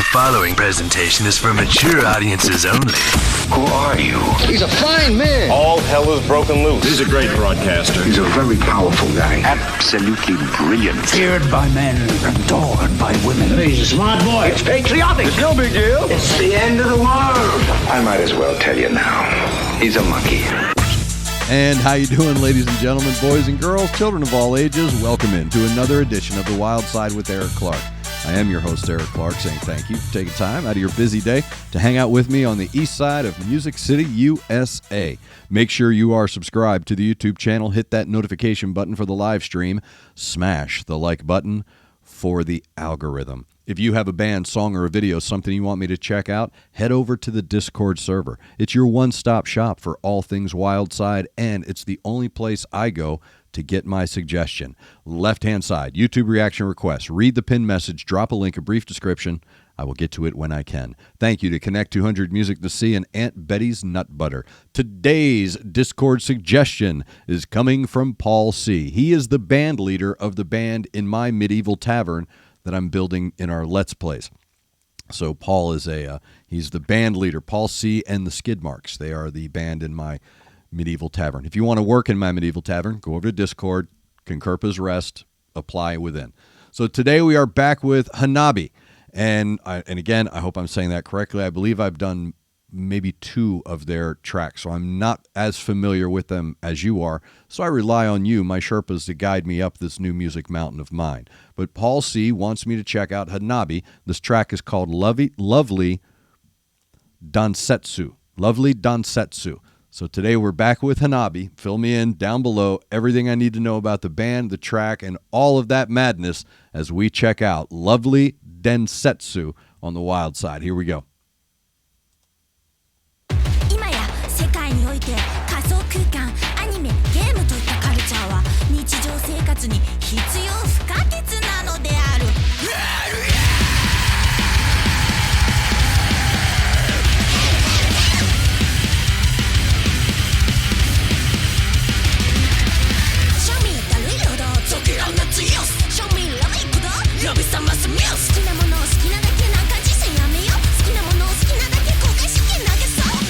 The following presentation is for mature audiences only. Who are you? He's a fine man. All hell is broken loose. He's a great broadcaster. He's a very powerful guy. Absolutely brilliant. Feared by men, adored by women. He's a smart boy. It's patriotic. It's no big deal. It's the end of the world. I might as well tell you now. He's a monkey. And how you doing, ladies and gentlemen, boys and girls, children of all ages? Welcome in to another edition of The Wild Side with Eric Clark. I am your host, Eric Clark, saying thank you for taking time out of your busy day to hang out with me on the east side of Music City, USA. Make sure you are subscribed to the YouTube channel. Hit that notification button for the live stream. Smash the like button for the algorithm. If you have a band, song, or a video, something you want me to check out, head over to the Discord server. It's your one-stop shop for all things Wyldeside, and it's the only place I go to get my suggestion. Left-hand side, YouTube reaction requests. Read the pinned message, drop a link, a brief description. I will get to it when I can. Thank you to Connect 200 Music to See and Aunt Betty's Nut Butter. Today's Discord suggestion is coming from Paul C. He is the band leader of the band in my medieval tavern that I'm building in our Let's Plays. So Paul is he's the band leader. Paul C. and the Skid Marks. They are the band in my medieval tavern. If you want to work in my medieval tavern, go over to Discord, CONCURPA's Rest, apply within. So today we are back with Hanabie. And again, I hope I'm saying that correctly. I believe I've done maybe 2 of their tracks, so I'm not as familiar with them as you are. So I rely on you, my Sherpas, to guide me up this new music mountain of mine. But Paul C. wants me to check out Hanabie. This track is called Lovely DONSETSU. Lovely DONSETSU. So today we're back with Hanabie. Fill me in down below everything I need to know about the band, the track, and all of that madness as we check out Lovely DONSETSU on the Wild Side. Here we go. 今や世界において仮想空間、アニメ、ゲームといったカルチャーは日常生活に必要不可欠なのである。庶民たるいほど時らが強す。庶民らめいこと呼び覚ますミュース。好きなものを好きなだけなんか自信やめよう。好きなものを好きなだけ公開資金投げそう。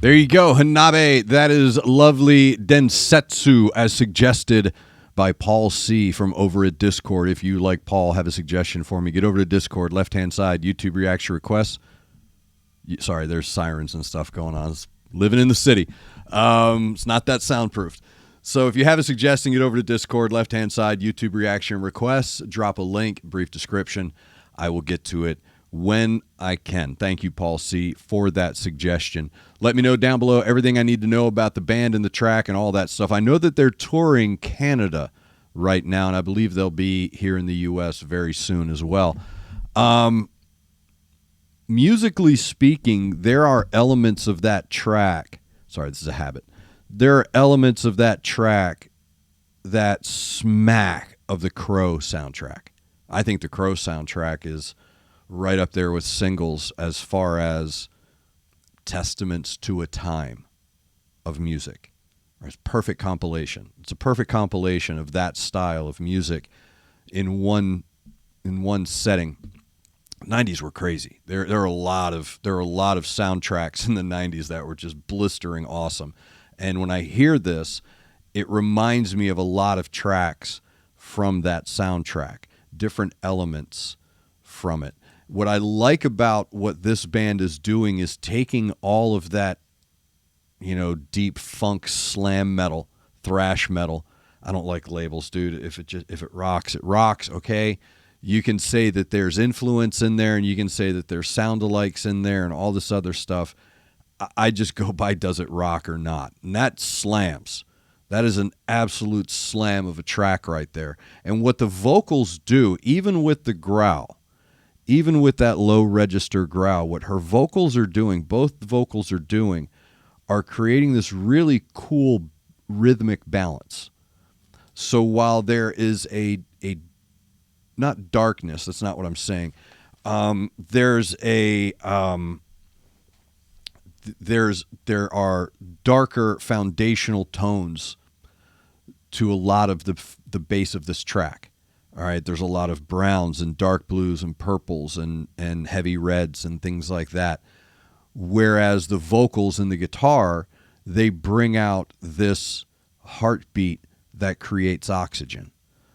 There you go, Hanabi. That is lovely Densetsu, as suggested by Paul C. from over at Discord. If you, like Paul, have a suggestion for me, get over to Discord, left-hand side, YouTube reaction requests. Sorry, there's sirens and stuff going on. It's living in the city. It's not that soundproofed. So if you have a suggestion, get over to Discord, left-hand side, YouTube reaction requests, drop a link, brief description. I will get to it when I can. Thank you, Paul C., for that suggestion. Let me know down below everything I need to know about the band and the track and all that stuff. I know that they're touring Canada right now, and I believe they'll be here in the U.S. very soon as well. Musically speaking, there are elements of that track. Sorry, this is a habit. There are elements of that track that smack of the Crow soundtrack. I think the Crow soundtrack is right up there with Singles as far as testaments to a time of music. It's a perfect compilation. It's a perfect compilation of that style of music in one setting. 90s were crazy. There are a lot of soundtracks in the 90s that were just blistering awesome. And when I hear this, it reminds me of a lot of tracks from that soundtrack, different elements from it. What I like about what this band is doing is taking all of that, deep funk, slam metal, thrash metal. I don't like labels, dude. If it rocks, it rocks, okay? You can say that there's influence in there, and you can say that there's sound-alikes in there and all this other stuff. I just go by, does it rock or not? And that slams. That is an absolute slam of a track right there. And what the vocals do, even with the growl, even with that low register growl, what her vocals are doing, both the vocals are doing, are creating this really cool rhythmic balance. So while there is a not darkness, that's not what I'm saying. There are darker foundational tones to a lot of the base of this track. All right, there's a lot of browns and dark blues and purples and heavy reds and things like that. Whereas the vocals and the guitar, they bring out this heartbeat that creates oxygen.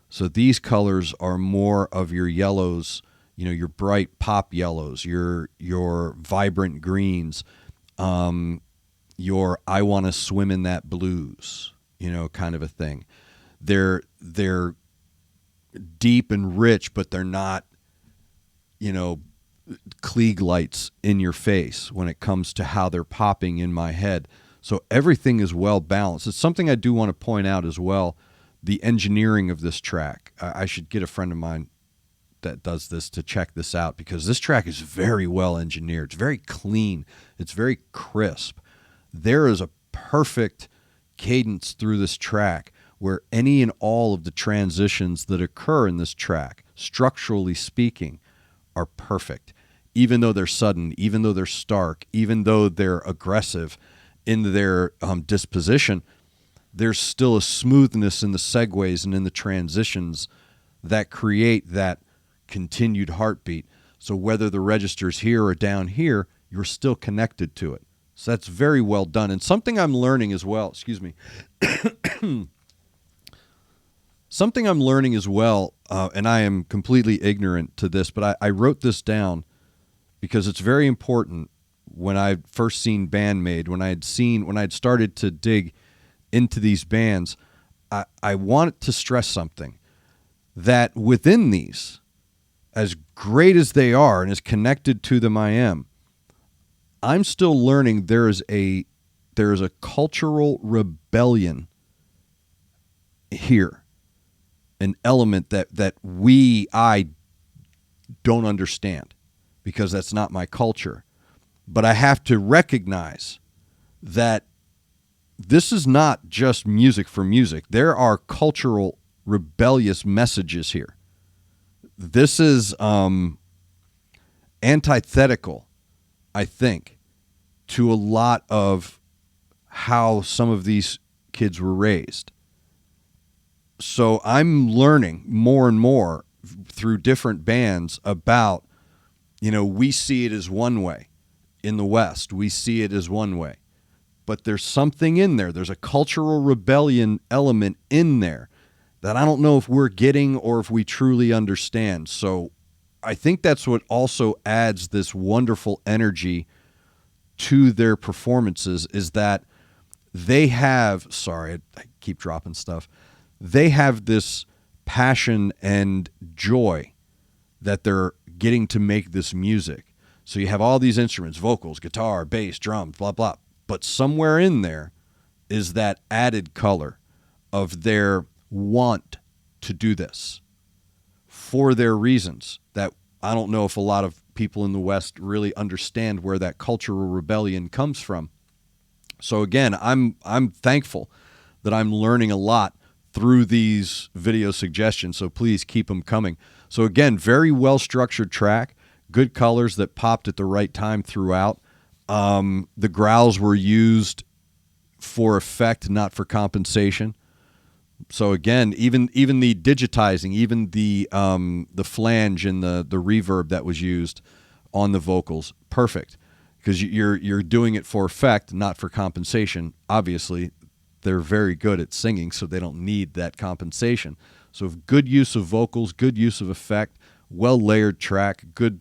So these colors are more of your yellows, your bright pop yellows, your vibrant greens, your I want to swim in that blues, kind of a thing. They're deep and rich, but they're not, Klieg lights in your face when it comes to how they're popping in my head. So everything is well balanced. It's something I do want to point out as well, the engineering of this track. I should get a friend of mine that does this to check this out, because this track is very well engineered. It's very clean. It's very crisp. There is a perfect cadence through this track where any and all of the transitions that occur in this track, structurally speaking, are perfect. Even though they're sudden, even though they're stark, even though they're aggressive in their disposition, there's still a smoothness in the segues and in the transitions that create that continued heartbeat. So whether the register's here or down here, you're still connected to it. So that's very well done. And something I'm learning as well, something I'm learning as well, and I am completely ignorant to this, but I wrote this down because it's very important. When I first seen Bandmade, when I'd started to dig into these bands, I wanted to stress something, that within these, as great as they are and as connected to them I'm still learning there is a cultural rebellion here, an element that I don't understand, because that's not my culture. But I have to recognize that this is not just music for music. There are cultural rebellious messages here. This is antithetical, I think, to a lot of how some of these kids were raised. So I'm learning more and more through different bands about, we see it as one way. In the West, we see it as one way. but there's something in there. There's a cultural rebellion element in there that I don't know if we're getting or if we truly understand. So I think that's what also adds this wonderful energy to their performances, is that they have, sorry, I keep dropping stuff. They have this passion and joy that they're getting to make this music. So you have all these instruments, vocals, guitar, bass, drums, blah, blah. But somewhere in there is that added color of their want to do this for their reasons that I don't know if a lot of people in the West really understand where that cultural rebellion comes from. So again, I'm thankful that I'm learning a lot through these video suggestions, so please keep them coming. So again, very well-structured track, good colors that popped at the right time throughout. The growls were used for effect, not for compensation. So again, even the digitizing, even the flange and the reverb that was used on the vocals, perfect, because you're doing it for effect, not for compensation. Obviously, they're very good at singing, so they don't need that compensation. So good use of vocals, good use of effect, well-layered track, good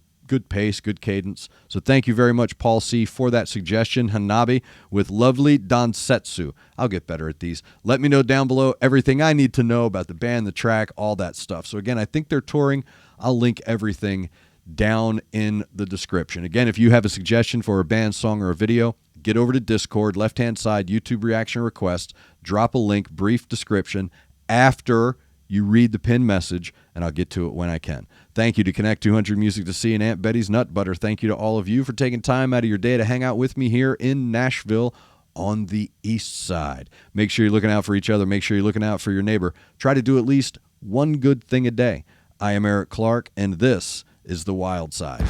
pace, good cadence. So thank you very much, Paul C., for that suggestion. Hanabi with lovely DONSETSU. I'll get better at these. Let me know down below everything I need to know about the band, the track, all that stuff. So again, I think they're touring. I'll link everything down in the description. Again, if you have a suggestion for a band, song, or a video, get over to Discord, left-hand side, YouTube reaction requests, drop a link, brief description after you read the pinned message, and I'll get to it when I can. Thank you to Connect 200 Music to See and Aunt Betty's Nut Butter. Thank you to all of you for taking time out of your day to hang out with me here in Nashville on the east side. Make sure you're looking out for each other. Make sure you're looking out for your neighbor. Try to do at least one good thing a day. I am Eric Clark, and this is The Wild Side.